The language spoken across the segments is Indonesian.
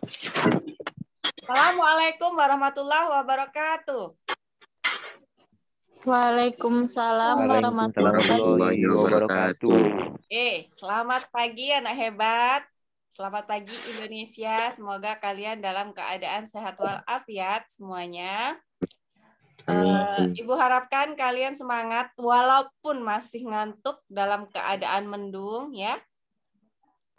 Assalamualaikum warahmatullahi wabarakatuh. Waalaikumsalam warahmatullahi wabarakatuh. Selamat pagi anak hebat. Selamat pagi Indonesia. Semoga kalian dalam keadaan sehat walafiat semuanya. Ibu harapkan kalian semangat walaupun masih ngantuk dalam keadaan mendung ya.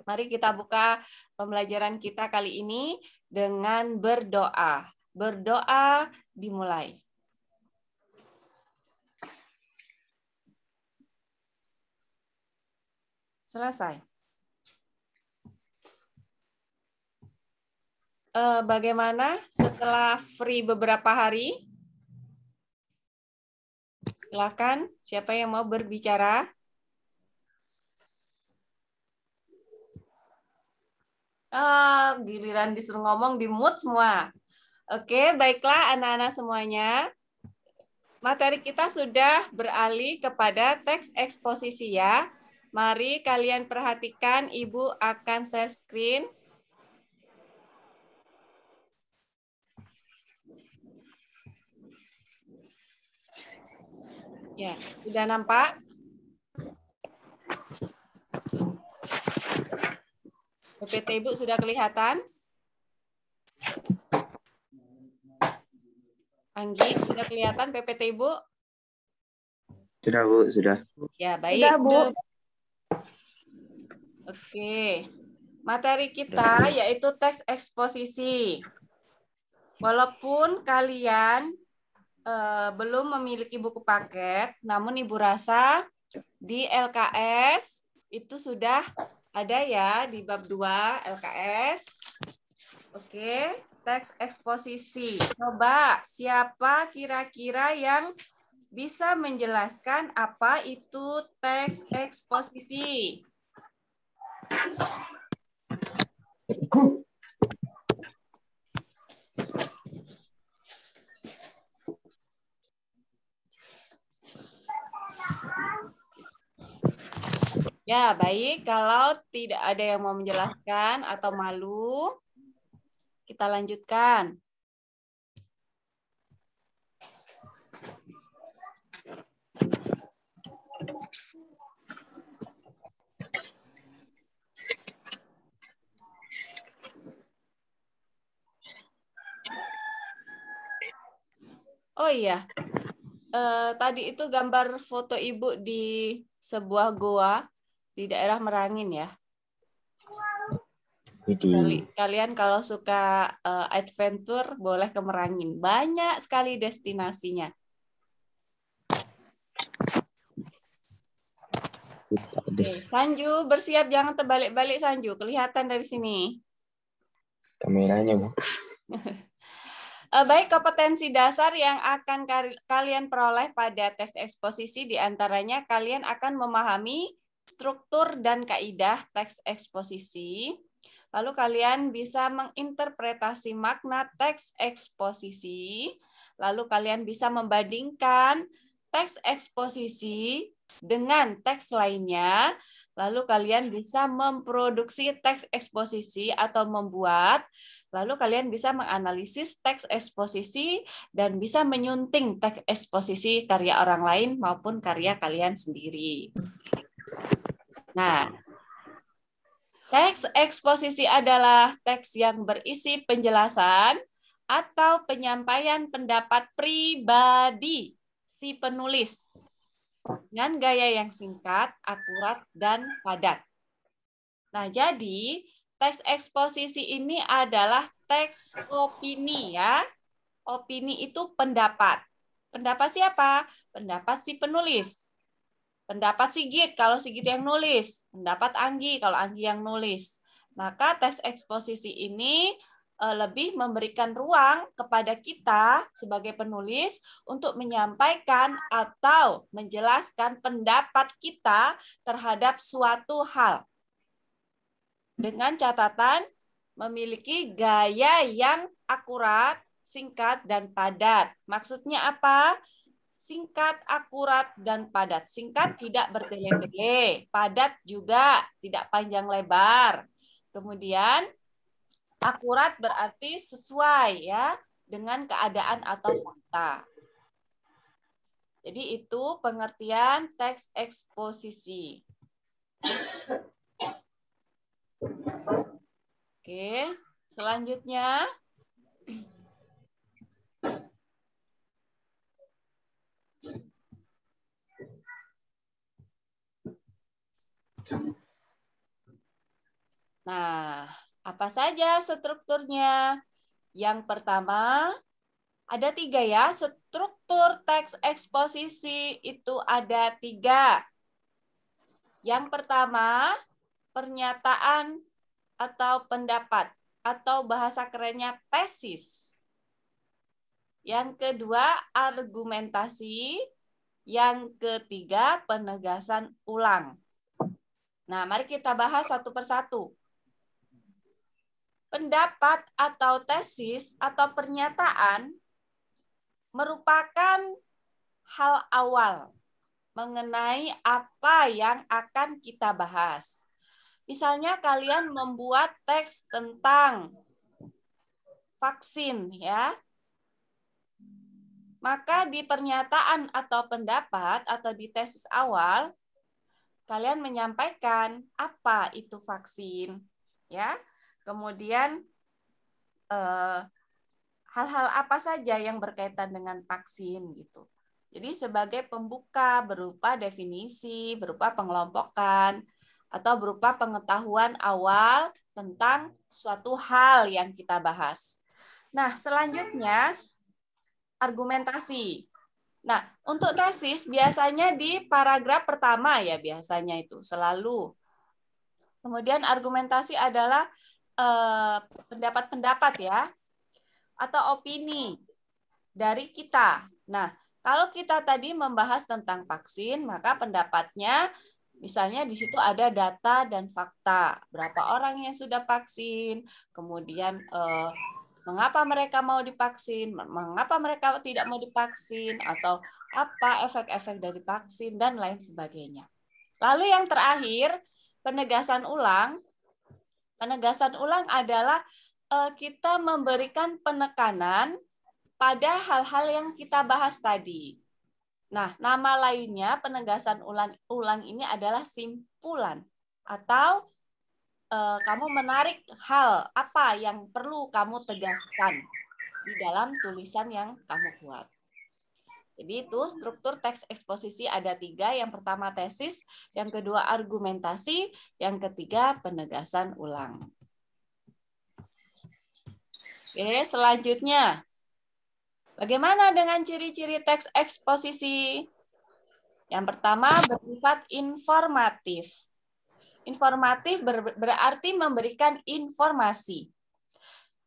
Mari kita buka pembelajaran kita kali ini dengan berdoa. Berdoa dimulai. Selesai. Bagaimana setelah free beberapa hari? Silakan, siapa yang mau berbicara? Giliran disuruh ngomong di mute semua. Oke, baiklah anak-anak semuanya. Materi kita sudah beralih kepada teks eksposisi ya. Mari kalian perhatikan, Ibu akan share screen. Ya, sudah nampak? PPT Ibu sudah kelihatan? Anggi, sudah kelihatan PPT Ibu? Sudah, Bu, sudah. Ya, baik. Sudah, Bu. Oke. Materi kita yaitu teks eksposisi. Walaupun kalian belum memiliki buku paket, namun Ibu rasa di LKS itu sudah ada ya di bab 2 LKS. Oke, teks eksposisi. Coba siapa kira-kira yang bisa menjelaskan apa itu teks eksposisi? Ya, baik. Kalau tidak ada yang mau menjelaskan atau malu, kita lanjutkan. Oh iya, tadi itu gambar foto Ibu di sebuah goa di daerah Merangin ya. Kalian kalau suka adventure boleh ke Merangin. Banyak sekali destinasinya. Oke, Sanju bersiap, jangan terbalik-balik Sanju. Kelihatan dari sini. Kameranya, Bu. Baik, kompetensi dasar yang akan kalian peroleh pada teks eksposisi diantaranya kalian akan memahami struktur dan kaidah teks eksposisi. Lalu kalian bisa menginterpretasi makna teks eksposisi. Lalu kalian bisa membandingkan teks eksposisi dengan teks lainnya. Lalu kalian bisa memproduksi teks eksposisi atau membuat. Lalu kalian bisa menganalisis teks eksposisi dan bisa menyunting teks eksposisi karya orang lain maupun karya kalian sendiri. Nah, teks eksposisi adalah teks yang berisi penjelasan atau penyampaian pendapat pribadi si penulis dengan gaya yang singkat, akurat, dan padat. Nah, jadi teks eksposisi ini adalah teks opini ya. Opini itu pendapat. Pendapat siapa? Pendapat si penulis. Pendapat Sigit kalau Sigit yang nulis. Pendapat Anggi kalau Anggi yang nulis. Maka teks eksposisi ini lebih memberikan ruang kepada kita sebagai penulis untuk menyampaikan atau menjelaskan pendapat kita terhadap suatu hal. Dengan catatan memiliki gaya yang akurat, singkat, dan padat. Maksudnya apa? Singkat, akurat, dan padat. Singkat tidak bertele-tele, padat juga tidak panjang lebar. Kemudian Akurat berarti sesuai ya dengan keadaan atau fakta. Jadi itu pengertian teks eksposisi. Oke, selanjutnya nah, apa saja strukturnya? Yang pertama, ada 3 ya. Struktur teks eksposisi itu ada 3. Yang pertama, pernyataan atau pendapat, atau bahasa kerennya tesis. Yang kedua, argumentasi. Yang ketiga, penegasan ulang. Nah, mari kita bahas satu persatu. Pendapat atau tesis atau pernyataan merupakan hal awal mengenai apa yang akan kita bahas. Misalnya kalian membuat teks tentang vaksin ya. Maka di pernyataan atau pendapat atau di tesis awal kalian menyampaikan apa itu vaksin ya. Kemudian hal-hal apa saja yang berkaitan dengan vaksin gitu. Jadi sebagai pembuka berupa definisi, berupa pengelompokan, atau berupa pengetahuan awal tentang suatu hal yang kita bahas. Nah, selanjutnya argumentasi. Nah, untuk tesis biasanya di paragraf pertama ya biasanya itu selalu. Kemudian argumentasi adalah pendapat-pendapat ya, atau opini dari kita. Nah, kalau kita tadi membahas tentang vaksin, maka pendapatnya misalnya di situ ada data dan fakta. Berapa orang yang sudah vaksin, kemudian mengapa mereka mau divaksin, mengapa mereka tidak mau divaksin, atau apa efek-efek dari vaksin, dan lain sebagainya. Lalu yang terakhir, penegasan ulang. Penegasan ulang adalah kita memberikan penekanan pada hal-hal yang kita bahas tadi. Nah, nama lainnya penegasan ulang ini adalah simpulan atau kamu menarik hal apa yang perlu kamu tegaskan di dalam tulisan yang kamu buat. Jadi itu struktur teks eksposisi ada 3. Yang pertama tesis, yang kedua argumentasi, yang ketiga penegasan ulang. Oke, selanjutnya. Bagaimana dengan ciri-ciri teks eksposisi? Yang pertama bersifat informatif. Informatif berarti memberikan informasi.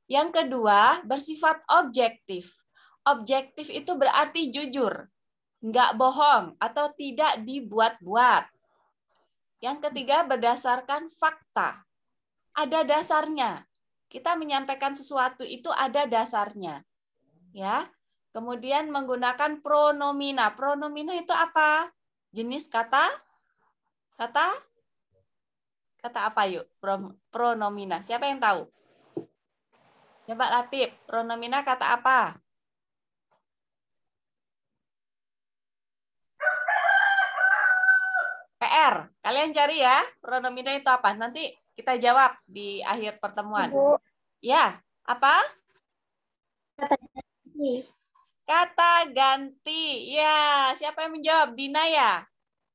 Yang kedua bersifat objektif. Objektif itu berarti jujur, nggak bohong atau tidak dibuat-buat. Yang ketiga berdasarkan fakta. Ada dasarnya. Kita menyampaikan sesuatu itu ada dasarnya. Ya. Kemudian menggunakan pronomina. Pronomina itu apa? Jenis kata? Kata apa yuk? Pronomina. Siapa yang tahu? Coba Latif. Pronomina kata apa? PR. Kalian cari ya. Pronomina itu apa? Nanti kita jawab di akhir pertemuan. Ibu. Ya. Apa? Kata ganti. Kata ganti. Ya. Siapa yang menjawab? Dina ya?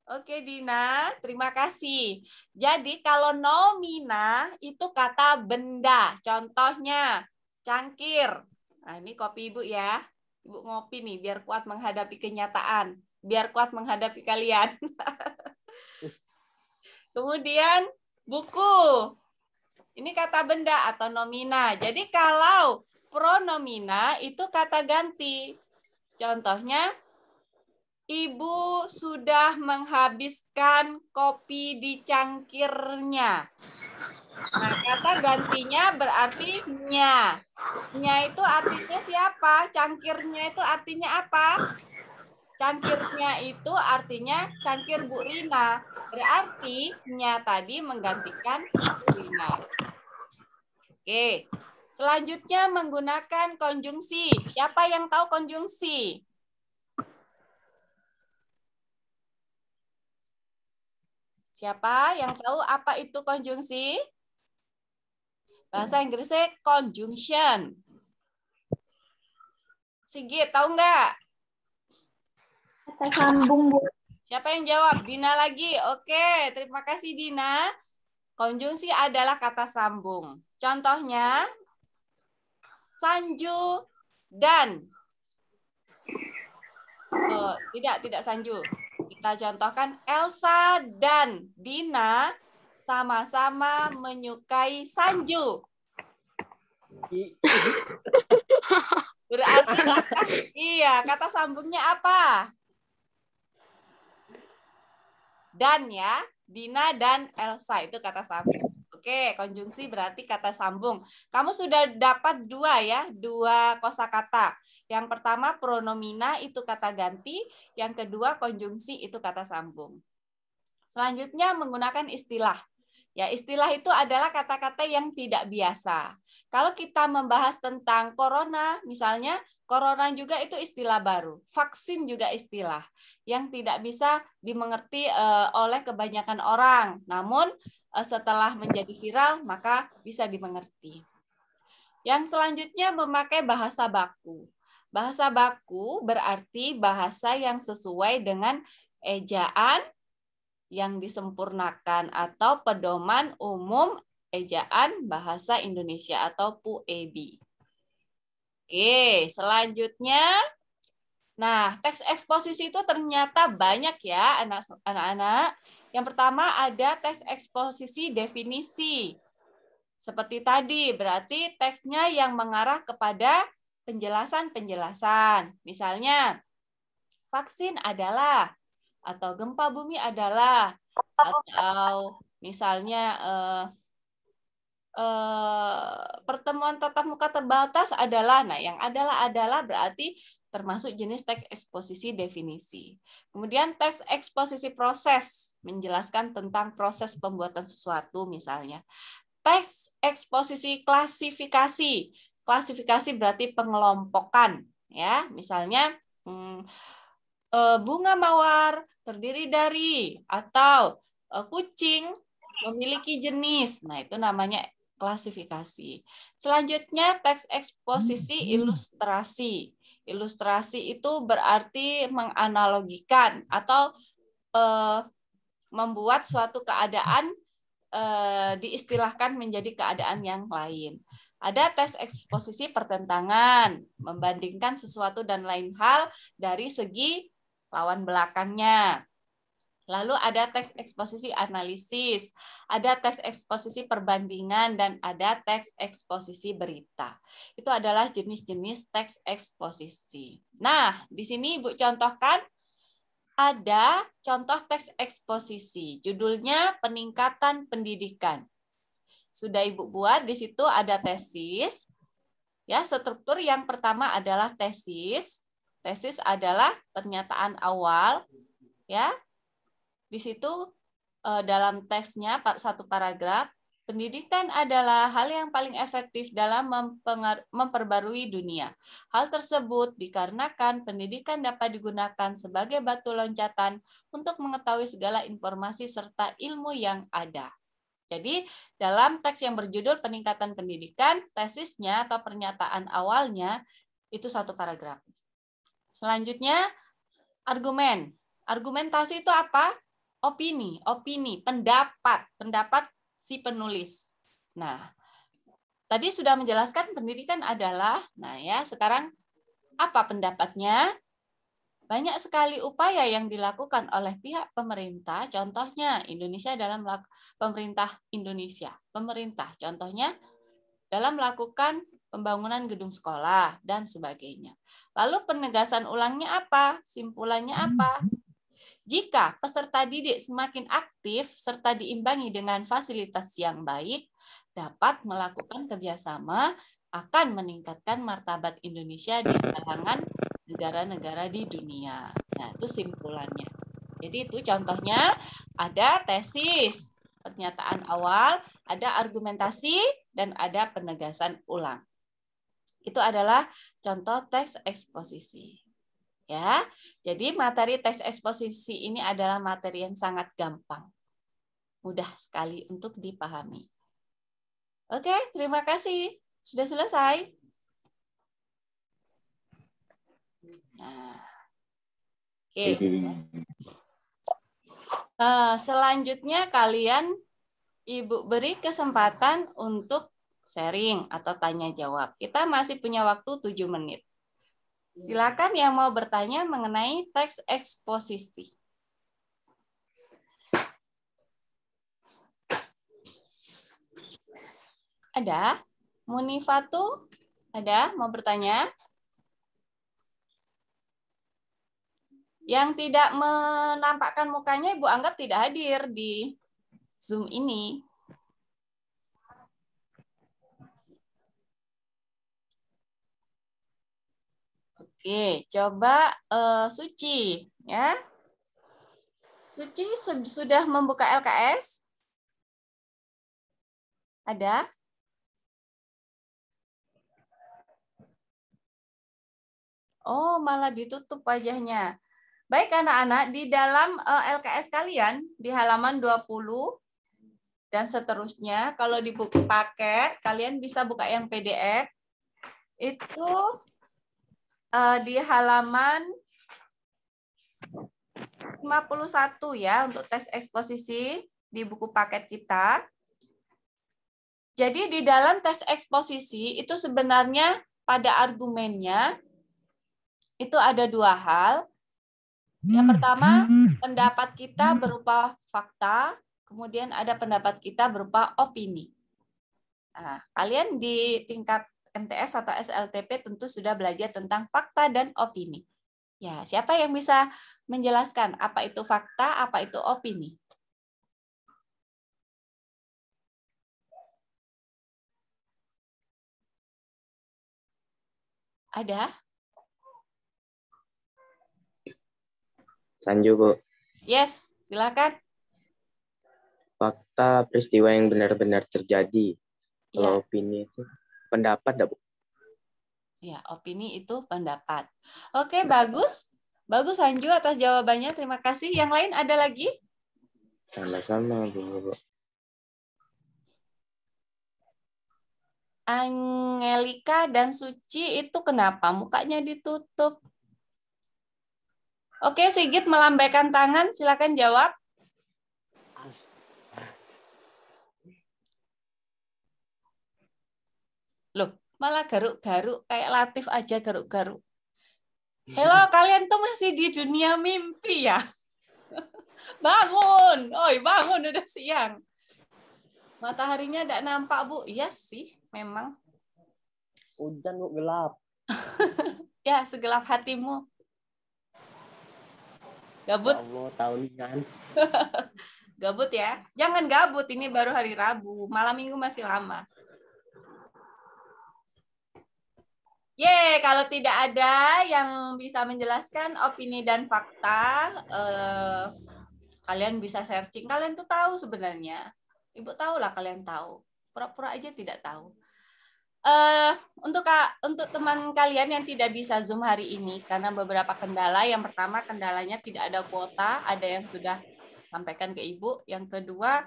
Oke Dina, terima kasih. Jadi kalau nomina itu kata benda. Contohnya cangkir. Nah ini kopi Ibu ya. Ibu ngopi nih biar kuat menghadapi kenyataan. Biar kuat menghadapi kalian. Kemudian buku. Ini kata benda atau nomina. Jadi kalau pronomina itu kata ganti. Contohnya Ibu sudah menghabiskan kopi di cangkirnya. Nah, kata gantinya berarti nya. Nya itu artinya siapa? Cangkirnya itu artinya apa? Cangkirnya itu artinya cangkir Bu Rina. Berarti nya tadi menggantikan Bu Rina. Oke. Selanjutnya menggunakan konjungsi. Siapa yang tahu konjungsi? Siapa yang tahu apa itu konjungsi? Bahasa Inggrisnya conjunction. Sigit, tahu nggak? Kata sambung, Bu. Siapa yang jawab? Dina lagi. Oke, terima kasih Dina. Konjungsi adalah kata sambung. Contohnya, Sanju dan. Tidak Sanju. Kita contohkan Elsa dan Dina sama-sama menyukai Sanju. Berarti kata sambungnya apa? Dan ya, Dina dan Elsa itu kata sambung. Oke, konjungsi berarti kata sambung. Kamu sudah dapat dua kosakata. Yang pertama pronomina itu kata ganti, yang kedua konjungsi itu kata sambung. Selanjutnya menggunakan istilah. Ya, istilah itu adalah kata-kata yang tidak biasa. Kalau kita membahas tentang corona, misalnya, corona juga itu istilah baru. Vaksin juga istilah yang tidak bisa dimengerti oleh kebanyakan orang. Namun, setelah menjadi viral, maka bisa dimengerti. Yang selanjutnya memakai bahasa baku. Bahasa baku berarti bahasa yang sesuai dengan ejaan yang disempurnakan atau pedoman umum ejaan bahasa Indonesia atau PUEB. Oke, selanjutnya, nah teks eksposisi itu ternyata banyak ya anak-anak. Yang pertama ada teks eksposisi definisi. Seperti tadi, berarti teksnya yang mengarah kepada penjelasan-penjelasan. Misalnya, vaksin adalah, atau gempa bumi adalah, atau misalnya pertemuan tatap muka terbatas adalah. Nah, yang adalah berarti termasuk jenis teks eksposisi definisi. Kemudian teks eksposisi proses, menjelaskan tentang proses pembuatan sesuatu misalnya. Teks eksposisi klasifikasi. Klasifikasi berarti pengelompokan, ya. Misalnya bunga mawar terdiri dari, atau kucing memiliki jenis. Nah, itu namanya klasifikasi. Selanjutnya teks eksposisi ilustrasi. Ilustrasi itu berarti menganalogikan atau membuat suatu keadaan diistilahkan menjadi keadaan yang lain. Ada teks eksposisi pertentangan, membandingkan sesuatu dan lain hal dari segi lawan belakangnya. Lalu ada teks eksposisi analisis, ada teks eksposisi perbandingan, dan ada teks eksposisi berita. Itu adalah jenis-jenis teks eksposisi. Nah, di sini Ibu contohkan ada contoh teks eksposisi, judulnya peningkatan pendidikan. Sudah Ibu buat, di situ ada tesis. Ya, struktur yang pertama adalah tesis. Tesis adalah pernyataan awal, ya. Di situ dalam teksnya satu paragraf, pendidikan adalah hal yang paling efektif dalam memperbarui dunia. Hal tersebut dikarenakan pendidikan dapat digunakan sebagai batu loncatan untuk mengetahui segala informasi serta ilmu yang ada. Jadi, dalam teks yang berjudul peningkatan pendidikan, tesisnya atau pernyataan awalnya itu satu paragraf. Selanjutnya, argumen. Argumentasi itu apa? Opini, pendapat si penulis. Nah, tadi sudah menjelaskan pendidikan adalah, nah ya, sekarang apa pendapatnya? Banyak sekali upaya yang dilakukan oleh pihak pemerintah, contohnya Indonesia dalam pemerintah Indonesia. Pemerintah, contohnya dalam melakukan pembangunan gedung sekolah dan sebagainya. Lalu penegasan ulangnya apa? Simpulannya apa? Jika peserta didik semakin aktif serta diimbangi dengan fasilitas yang baik, dapat melakukan kerjasama akan meningkatkan martabat Indonesia di kalangan negara-negara di dunia. Nah, itu simpulannya. Jadi itu contohnya ada tesis, pernyataan awal, ada argumentasi, dan ada penegasan ulang. Itu adalah contoh teks eksposisi. Ya, jadi materi teks eksposisi ini adalah materi yang sangat gampang. Mudah sekali untuk dipahami. Oke, terima kasih. Sudah selesai. Nah. Oke. Selanjutnya kalian Ibu beri kesempatan untuk sharing atau tanya jawab. Kita masih punya waktu 7 menit. Silakan yang mau bertanya mengenai teks eksposisi. Ada? Munifatu? Ada? Mau bertanya? Yang tidak menampakkan mukanya Ibu anggap tidak hadir di Zoom ini. Oke, coba Suci, ya. Suci sudah membuka LKS? Ada? Oh, malah ditutup wajahnya. Baik anak-anak, di dalam LKS kalian, di halaman 20 dan seterusnya, kalau di buku paket, kalian bisa buka yang PDF, itu di halaman 51 ya, untuk tes eksposisi di buku paket kita. Jadi di dalam tes eksposisi, itu sebenarnya pada argumennya, itu ada dua hal. Yang pertama, pendapat kita berupa fakta, kemudian ada pendapat kita berupa opini. Nah, kalian di tingkat MTS atau SLTP tentu sudah belajar tentang fakta dan opini. Ya, siapa yang bisa menjelaskan apa itu fakta, apa itu opini? Ada? Sanju, Bu. Yes, silakan. Fakta peristiwa yang benar-benar terjadi. Kalau Ya. opini itu pendapat, Bu? Ya, opini itu pendapat. Oke, bagus. Bagus Sanju atas jawabannya. Terima kasih. Yang lain ada lagi? Sama-sama, Bu. Angelika dan Suci itu kenapa mukanya ditutup? Oke, Sigit melambaikan tangan. Silakan jawab. Loh, malah garuk-garuk. Kayak Latif aja garuk-garuk. Halo, kalian tuh masih di dunia mimpi ya? Bangun. Oi, bangun, udah siang. Mataharinya tidak nampak, Bu. Iya sih, memang. Hujan, Bu, gelap. Ya, segelap hatimu. Gabut. Ya Allah, tahunan. Gabut ya. Jangan gabut, ini baru hari Rabu. Malam Minggu masih lama. Kalau tidak ada yang bisa menjelaskan opini dan fakta, kalian bisa searching. Kalian tuh tahu sebenarnya. Ibu tahu lah kalian tahu. Pura-pura aja tidak tahu. Untuk teman kalian yang tidak bisa Zoom hari ini karena beberapa kendala. Yang pertama, kendalanya tidak ada kuota, ada yang sudah sampaikan ke Ibu. Yang kedua,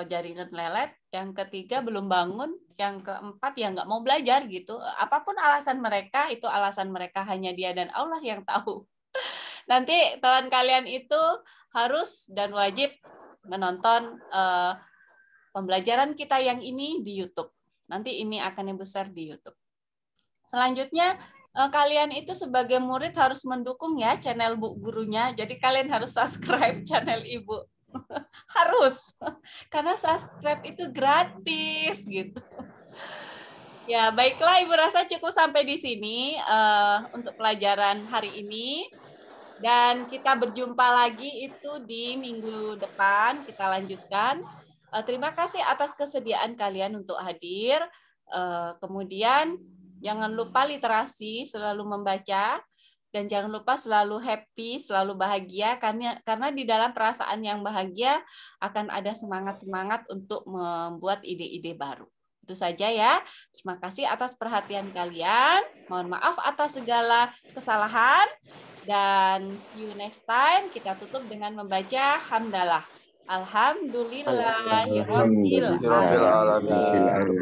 jaringan lelet. Yang ketiga, belum bangun. Yang keempat, ya nggak mau belajar gitu. Apapun alasan mereka, itu alasan mereka, hanya Dia dan Allah yang tahu. Nanti teman kalian itu harus dan wajib menonton pembelajaran kita yang ini di YouTube. Nanti ini akan Ibu share di YouTube. Selanjutnya, kalian itu sebagai murid harus mendukung ya channel Bu gurunya. Jadi kalian harus subscribe channel Ibu. Harus. Karena subscribe itu gratis gitu. Ya, baiklah Ibu rasa cukup sampai di sini untuk pelajaran hari ini. Dan kita berjumpa lagi itu di minggu depan. Kita lanjutkan. Terima kasih atas kesediaan kalian untuk hadir. Kemudian jangan lupa literasi, selalu membaca. Dan jangan lupa selalu happy, selalu bahagia, karena di dalam perasaan yang bahagia akan ada semangat-semangat untuk membuat ide-ide baru. Itu saja ya. Terima kasih atas perhatian kalian. Mohon maaf atas segala kesalahan. Dan see you next time. Kita tutup dengan membaca hamdalah. Alhamdulillahirabbil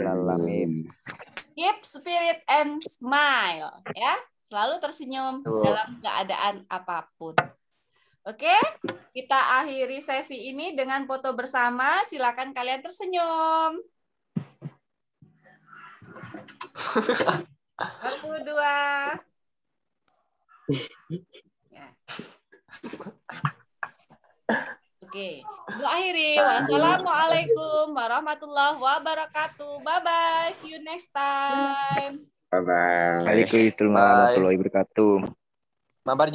Alamin. Keep spirit and smile, ya. Selalu tersenyum dalam keadaan apapun. Oke, kita akhiri sesi ini dengan foto bersama. Silakan kalian tersenyum. 1, 2. Ya. Oke, itu akhiri. Wassalamualaikum warahmatullahi wabarakatuh. Bye-bye. See you next time. Bye-bye. Waalaikumsalam warahmatullahi wabarakatuh. Mabar.